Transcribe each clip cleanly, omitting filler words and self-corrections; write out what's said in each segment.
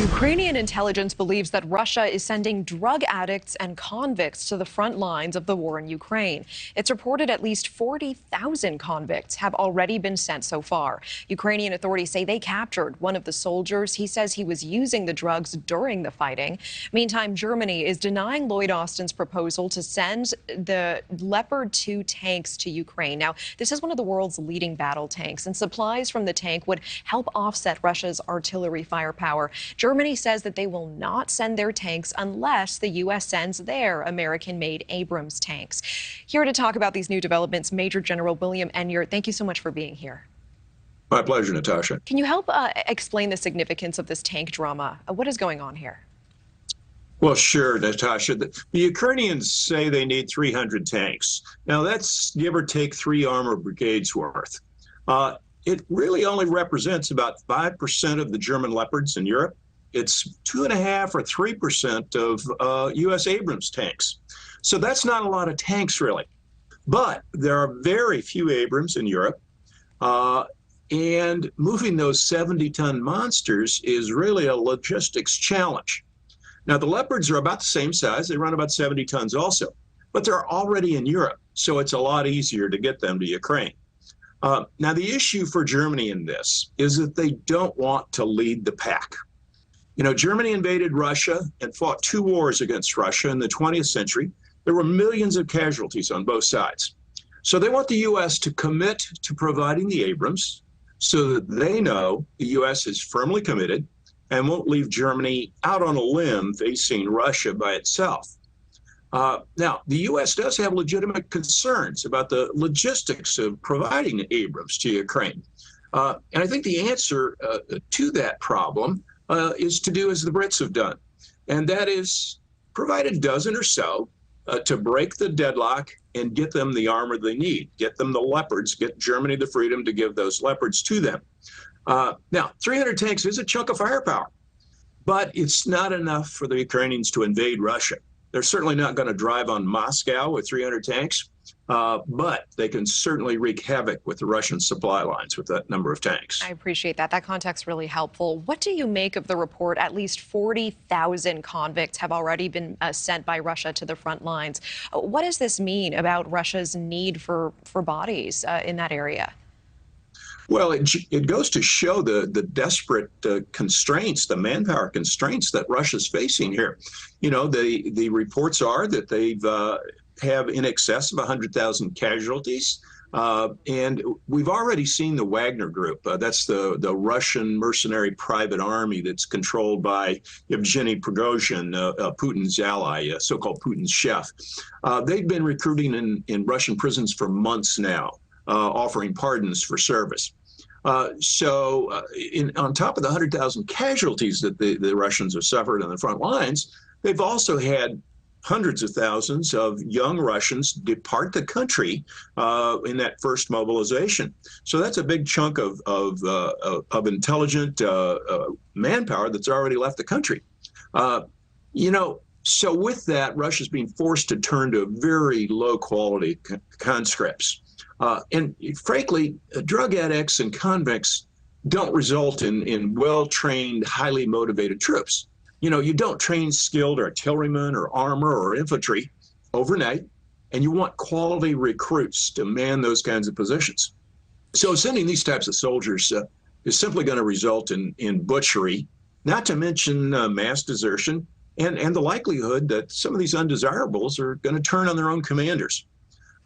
Ukrainian intelligence believes that Russia is sending drug addicts and convicts to the front lines of the war in Ukraine. It's reported at least 40,000 convicts have already been sent so far. Ukrainian authorities say they captured one of the soldiers. He says he was using the drugs during the fighting. Meantime, Germany is denying Lloyd Austin's proposal to send the Leopard 2 tanks to Ukraine. Now, this is one of the world's leading battle tanks, and supplies from the tank would help offset Russia's artillery firepower. Germany says that they will not send their tanks unless the U.S. sends their American-made Abrams tanks. Here to talk about these new developments, Major General William Enyart, thank you so much for being here. My pleasure, Natasha. Can you help explain the significance of this tank drama? What is going on here? Well, sure, Natasha. The Ukrainians say they need 300 tanks. Now, that's give or take 3 armor brigades worth. It really only represents about 5% of the German Leopards in Europe. It's 2.5 or 3% of U.S. Abrams tanks. So that's not a lot of tanks, really. But there are very few Abrams in Europe. And moving those 70-ton monsters is really a logistics challenge. Now, the Leopards are about the same size. They run about 70 tons also. But they're already in Europe, so it's a lot easier to get them to Ukraine. Now, the issue for Germany in this is that they don't want to lead the pack. You know, Germany invaded Russia and fought 2 wars against Russia in the 20th century. There were millions of casualties on both sides. So they want the U.S. to commit to providing the Abrams so that they know the U.S. is firmly committed and won't leave Germany out on a limb facing Russia by itself. Now, the U.S. does have legitimate concerns about the logistics of providing Abrams to Ukraine. And I think the answer to that problem is to do as the Brits have done. And that is provide a dozen or so to break the deadlock and get them the armor they need, get them the Leopards, get Germany the freedom to give those Leopards to them. Now, 300 tanks is a chunk of firepower, but it's not enough for the Ukrainians to invade Russia. They're certainly not going to drive on Moscow with 300 tanks, but they can certainly wreak havoc with the Russian supply lines with that number of tanks. I appreciate that. That context really helpful. What do you make of the report? At least 40,000 convicts have already been sent by Russia to the front lines. What does this mean about Russia's need for bodies in that area? Well, it goes to show the desperate constraints, the manpower constraints that Russia's facing here. You know, the reports are that they've have in excess of 100,000 casualties. And we've already seen the Wagner Group. That's the Russian mercenary private army that's controlled by Yevgeny Prigozhin, Putin's ally, so-called Putin's chef. They've been recruiting in Russian prisons for months now, offering pardons for service. On top of the 100,000 casualties that the Russians have suffered on the front lines, they've also had hundreds of thousands of young Russians depart the country in that first mobilization. So that's a big chunk of intelligent manpower that's already left the country. You know, so with that, Russia's being forced to turn to very low quality conscripts. And frankly, drug addicts and convicts don't result in well-trained, highly motivated troops. You know, you don't train skilled artillerymen or armor or infantry overnight, and you want quality recruits to man those kinds of positions. So sending these types of soldiers is simply going to result in butchery, not to mention mass desertion, and the likelihood that some of these undesirables are going to turn on their own commanders.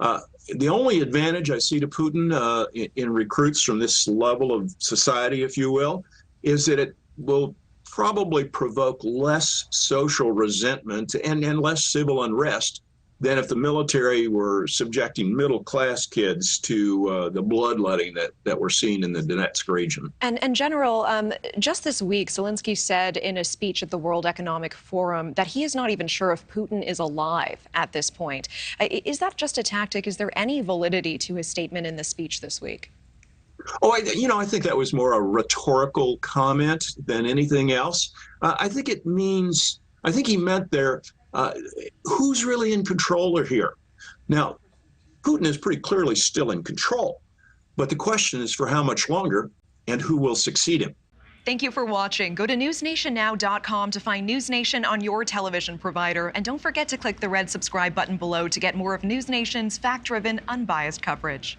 The only advantage I see to Putin in recruits from this level of society, if you will, is that it will probably provoke less social resentment and less civil unrest than if the military were subjecting middle-class kids to the bloodletting that we're seeing in the Donetsk region. And General, just this week, Zelensky said in a speech at the World Economic Forum that he is not even sure if Putin is alive at this point. Is that just a tactic? Is there any validity to his statement in the speech this week? Oh, I think that was more a rhetorical comment than anything else. I think he meant there, who's really in control here? Now, Putin is pretty clearly still in control, but the question is for how much longer and who will succeed him. Thank you for watching. Go to newsnationnow.com to find News Nation on your television provider. And don't forget to click the red subscribe button below to get more of News Nation's fact-driven, unbiased coverage.